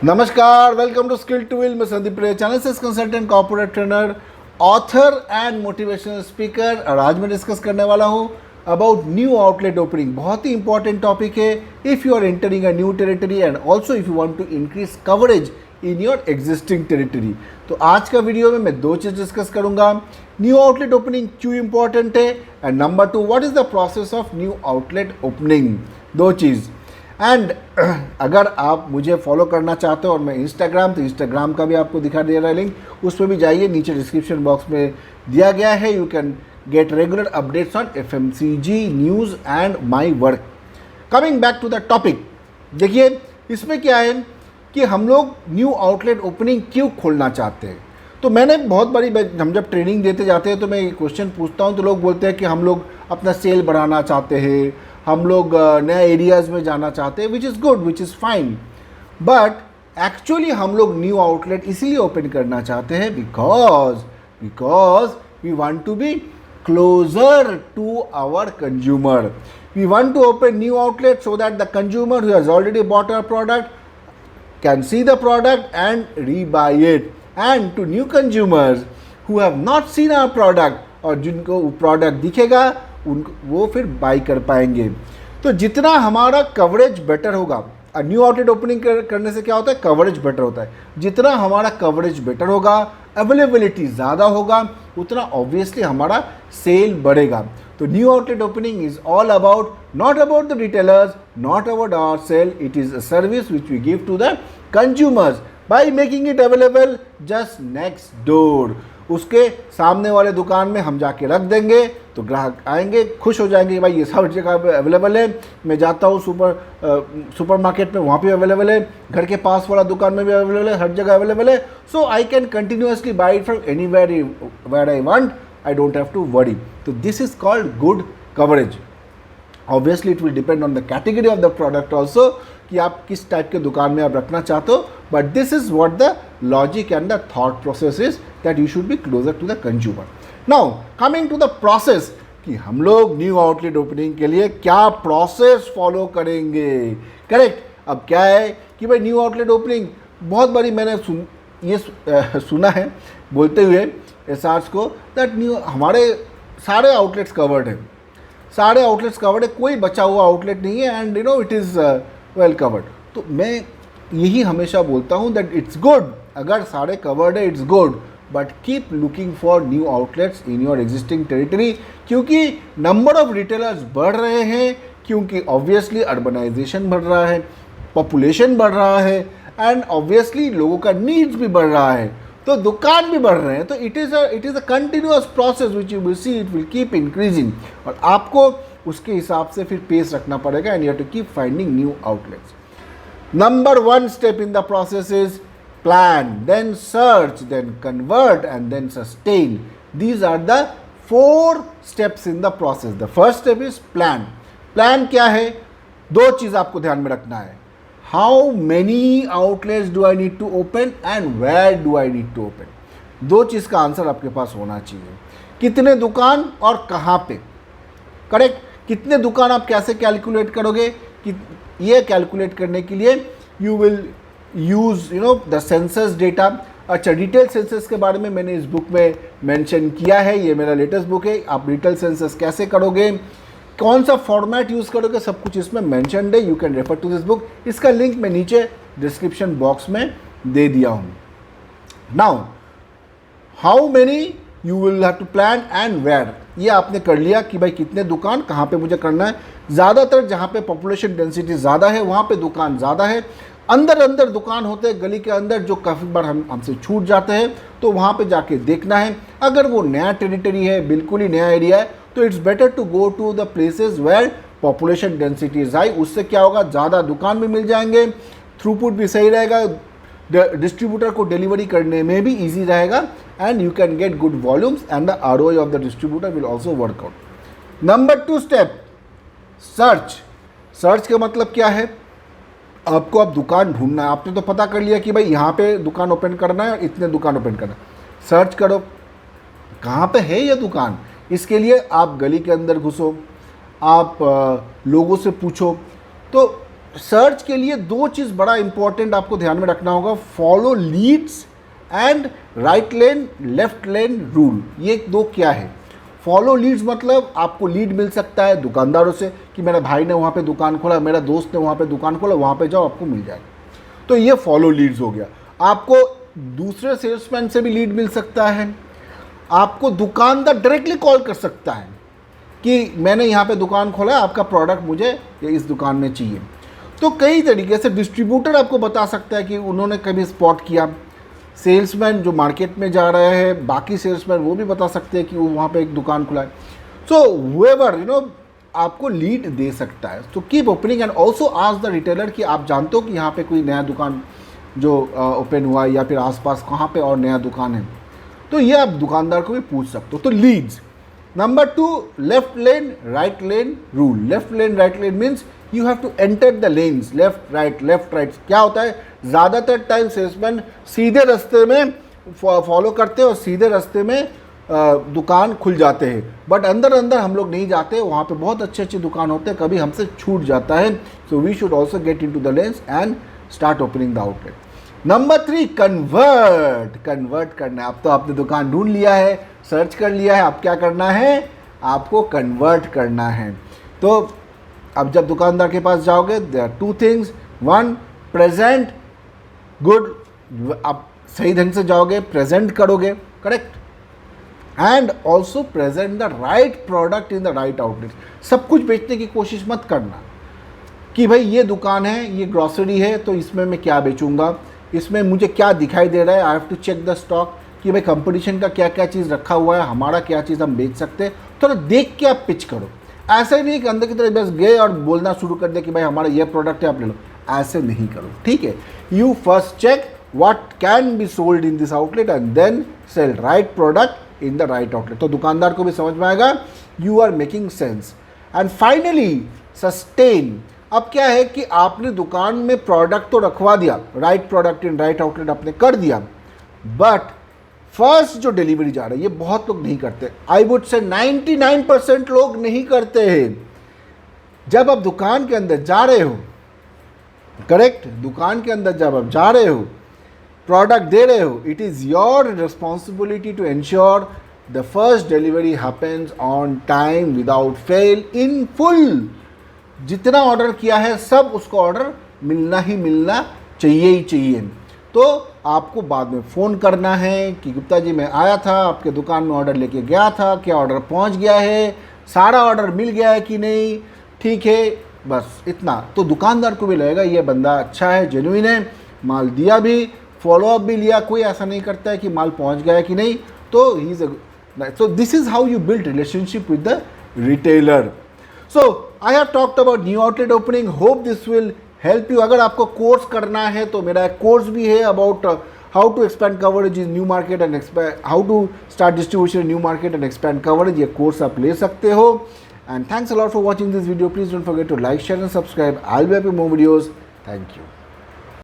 नमस्कार, welcome to skill to will. मैं Sandeep Ray, channel से consultant, corporate trainer, author and motivational speaker. और आज मैं डिस्कस करने वाला हूँ अबाउट न्यू आउटलेट ओपनिंग। बहुत ही इंपॉर्टेंट टॉपिक है if you are entering a new territory and also if you want to increase coverage in your existing territory. तो आज का वीडियो में मैं दो चीज़ डिस्कस करूंगा। न्यू आउटलेट ओपनिंग क्यों इंपॉर्टेंट है, and number two, what is the process of new outlet opening. दो चीज़। एंड अगर आप मुझे फॉलो करना चाहते हो और मैं इंस्टाग्राम, तो इंस्टाग्राम का भी आपको दिखा दे रहा है लिंक, उस पर भी जाइए, नीचे डिस्क्रिप्शन बॉक्स में दिया गया है। You can get regular updates on FMCG news and my work. Coming back to the topic, देखिए इसमें क्या है कि हम लोग न्यू आउटलेट ओपनिंग क्यों खोलना चाहते हैं। तो मैंने बहुत बारी, हम जब ट्रेनिंग देते जाते हैं तो मैं ये क्वेश्चन पूछता हूँ, तो लोग बोलते हैं कि हम लोग अपना सेल बढ़ाना चाहते हैं, हम लोग नए एरियाज़ में जाना चाहते हैं, which is good, which is fine. But actually हम लोग न्यू आउटलेट इसीलिए ओपन करना चाहते हैं because we want to be closer to our consumer. We want to open new outlet so that the consumer who has already bought our product can see the product and rebuy it, and to new consumers who have not seen our product और जिनको product दिखेगा वो फिर by कर पाएंगे। तो जितना हमारा कवरेज बेटर होगा, न्यू आउटलेट ओपनिंग करने से क्या होता है, कवरेज बेटर होता है। जितना हमारा कवरेज बेटर होगा, अवेलेबिलिटी ज़्यादा होगा, उतना ऑब्वियसली हमारा सेल बढ़ेगा। तो new outlet opening is all about, not about the retailers, not about our sale, it is a service which we give to the consumers by making it available just next door. उसके सामने वाले दुकान में हम जाके रख देंगे तो ग्राहक आएंगे, खुश हो जाएंगे, भाई ये सब जगह अवेलेबल है। मैं जाता हूँ सुपरमार्केट में, वहाँ पे अवेलेबल है, घर के पास वाला दुकान में भी अवेलेबल है, हर जगह अवेलेबल है। So I can continuously buy it from where I want, I don't have to worry. तो this is called good coverage. Obviously it will depend on the category of the product also, कि आप किस type के दुकान में आप रखना चाहते हो। But this is what the logic and the thought process is, that you should be closer to the consumer. Now coming to the process, कि हम लोग न्यू आउटलेट ओपनिंग के लिए क्या प्रोसेस फॉलो करेंगे। करेक्ट। अब क्या है कि भाई न्यू आउटलेट ओपनिंग, बहुत बारी मैंने सुना है बोलते हुए एसआर्स को, दैट न्यू हमारे सारे आउटलेट्स कवर्ड हैं, सारे आउटलेट्स कवर्ड है, कोई बचा हुआ आउटलेट नहीं है, and you know it is well covered. तो मैं यही हमेशा बोलता हूँ दैट इट्स गुड, अगर सारे कवर्ड है it's good, but keep looking for new outlets in your existing territory, क्योंकि नंबर ऑफ रिटेलर्स बढ़ रहे हैं, क्योंकि ऑब्वियसली अर्बनाइजेशन बढ़ रहा है, पॉपुलेशन बढ़ रहा है, एंड ऑब्वियसली लोगों का नीड्स भी बढ़ रहा है, तो दुकान भी बढ़ रहे हैं। तो it is a continuous process which you will see, it will keep increasing, और आपको उसके हिसाब से फिर पेस रखना पड़ेगा, and you have to keep finding new outlets. Number one step in the process is plan, then search, then convert, and then sustain. These are the 4 steps in the process. The first step is plan. Plan क्या है? दो चीज़ आपको ध्यान में रखना है। How many outlets do I need to open and where do I need to open? दो चीज़ का आंसर आपके पास होना चाहिए। कितने दुकान और कहाँ पे। करेक्ट। कितने दुकान आप कैसे कैलकुलेट करोगे, कि ये कैलकुलेट करने के लिए you will use the census data. अच्छा, डिटेल सेंसस के बारे में मैंने इस बुक में मेंशन किया है, ये मेरा लेटेस्ट बुक है। आप डिटेल सेंसस कैसे करोगे, कौन सा फॉर्मेट यूज़ करोगे, सब कुछ इसमें मेंशन्ड है। You can refer to this book. इसका लिंक मैं नीचे डिस्क्रिप्शन बॉक्स में दे दिया हूँ। Now how many you will have to plan and where, ये आपने कर लिया कि भाई कितने दुकान कहाँ पे मुझे करना है। ज़्यादातर जहाँ पे पॉपुलेशन डेंसिटी ज़्यादा है वहाँ पे दुकान ज़्यादा है। अंदर दुकान होते हैं गली के अंदर, जो काफ़ी बार हमसे छूट जाते हैं, तो वहाँ पे जाके देखना है। अगर वो नया टेरिटरी है, बिल्कुल ही नया एरिया है, तो it's better to go to the places where population density is high. उससे क्या होगा, ज़्यादा दुकान भी मिल जाएंगे, थ्रूपुट भी सही रहेगा, डिस्ट्रीब्यूटर को डिलीवरी करने में भी ईजी रहेगा, and you can get good volumes, and the ROI of the distributor will also work out. Number 2 step, search. Search का मतलब क्या है, आपको अब दुकान ढूंढना है। आपने तो पता कर लिया कि भाई यहाँ पे दुकान ओपन करना है और इतने दुकान ओपन करना है। सर्च करो कहाँ पे है ये दुकान। इसके लिए आप गली के अंदर घुसो, आप लोगों से पूछो। तो सर्च के लिए दो चीज़ बड़ा इंपॉर्टेंट आपको ध्यान में रखना होगा, follow Leeds and right lane left lane rule. ये दो क्या है? फॉलो लीड्स मतलब आपको लीड मिल सकता है दुकानदारों से कि मेरा भाई ने वहाँ पे दुकान खोला, मेरा दोस्त ने वहाँ पे दुकान खोला, वहाँ पे जाओ आपको मिल जाएगा, तो ये फॉलो लीड्स हो गया। आपको दूसरे सेल्समैन से भी लीड मिल सकता है, आपको दुकानदार डायरेक्टली कॉल कर सकता है कि मैंने यहाँ पे दुकान खोला है, आपका प्रोडक्ट मुझे इस दुकान में चाहिए। तो कई तरीके से डिस्ट्रीब्यूटर आपको बता सकता है कि उन्होंने कभी स्पॉट किया, सेल्समैन जो मार्केट में जा रहे हैं, बाकी सेल्समैन वो भी बता सकते हैं कि वो वहाँ पे एक दुकान खुला है। सो व्होएवर आपको लीड दे सकता है। तो keep opening and also ask the retailer कि आप जानते हो कि यहाँ पे कोई नया दुकान जो ओपन हुआ है या फिर आसपास कहाँ पे और नया दुकान है, तो ये आप दुकानदार को भी पूछ सकते हो। तो leads. Number 2, left lane right lane rule. Left lane right lane means you have to enter the lanes, left right. क्या होता है, ज़्यादातर टाइम सेल्समैन सीधे रास्ते में फॉलो करते हैं और सीधे रास्ते में दुकान खुल जाते हैं, बट अंदर हम लोग नहीं जाते, वहाँ पे बहुत अच्छे दुकान होते हैं, कभी हमसे छूट जाता है। So we should also get into the lanes and start opening the outlet. Number 3, convert करना है। अब तो आपने दुकान ढूंढ लिया है, सर्च कर लिया है, अब क्या करना है, आपको कन्वर्ट करना है। तो अब जब दुकानदार के पास जाओगे, there are 2 things. 1, present good, आप सही ढंग से जाओगे, प्रेजेंट करोगे, correct, and also present the right product in the right outlet. सब कुछ बेचने की कोशिश मत करना कि भाई ये दुकान है, ये ग्रॉसरी है, तो इसमें मैं क्या बेचूंगा, इसमें मुझे क्या दिखाई दे रहा है, I have to check the stock कि भाई कंपटीशन का क्या क्या चीज़ रखा हुआ है, हमारा क्या चीज़ हम बेच सकते हैं। थोड़ा देख के आप पिच करो। ऐसा ही नहीं कि अंदर की तरफ बस गए और बोलना शुरू कर दे कि भाई हमारा ये प्रोडक्ट है, आप ले लो। ऐसे नहीं करो, ठीक है। You first check what can be sold in this outlet and then sell right product in the right outlet. तो दुकानदार को भी समझ में आएगा you are making sense. And finally sustain. अब क्या है कि आपने दुकान में प्रोडक्ट तो रखवा दिया, right product in right outlet आपने कर दिया, बट फर्स्ट जो डिलीवरी जा रही है, ये बहुत लोग नहीं करते। आई वुड से 99% लोग नहीं करते हैं। जब आप दुकान के अंदर जा रहे हो, करेक्ट, दुकान के अंदर जब आप जा रहे हो, प्रोडक्ट दे रहे हो, it is your responsibility to ensure the first delivery happens on time without fail in full. जितना ऑर्डर किया है सब उसको ऑर्डर मिलना ही मिलना चाहिए। तो आपको बाद में फ़ोन करना है कि गुप्ता जी मैं आया था, आपके दुकान में ऑर्डर लेके गया था, क्या ऑर्डर पहुंच गया है, सारा ऑर्डर मिल गया है कि नहीं, ठीक है, बस इतना। तो दुकानदार को भी लगेगा ये बंदा अच्छा है, जेन्युइन है, माल दिया भी, फॉलोअप भी लिया, कोई ऐसा नहीं करता है कि माल पहुंच गया है कि नहीं। तो he is so this is how you build relationship with the retailer. So I have talked about new outlet opening, hope this will help you. अगर आपको कोर्स करना है तो मेरा एक कोर्स भी है about how to expand coverage in new market and how to start distribution in new market and expand coverage. ये कोर्स आप ले सकते हो। And thanks a lot for watching this video. Please don't forget to like, share and subscribe. I will be having more videos. Thank you.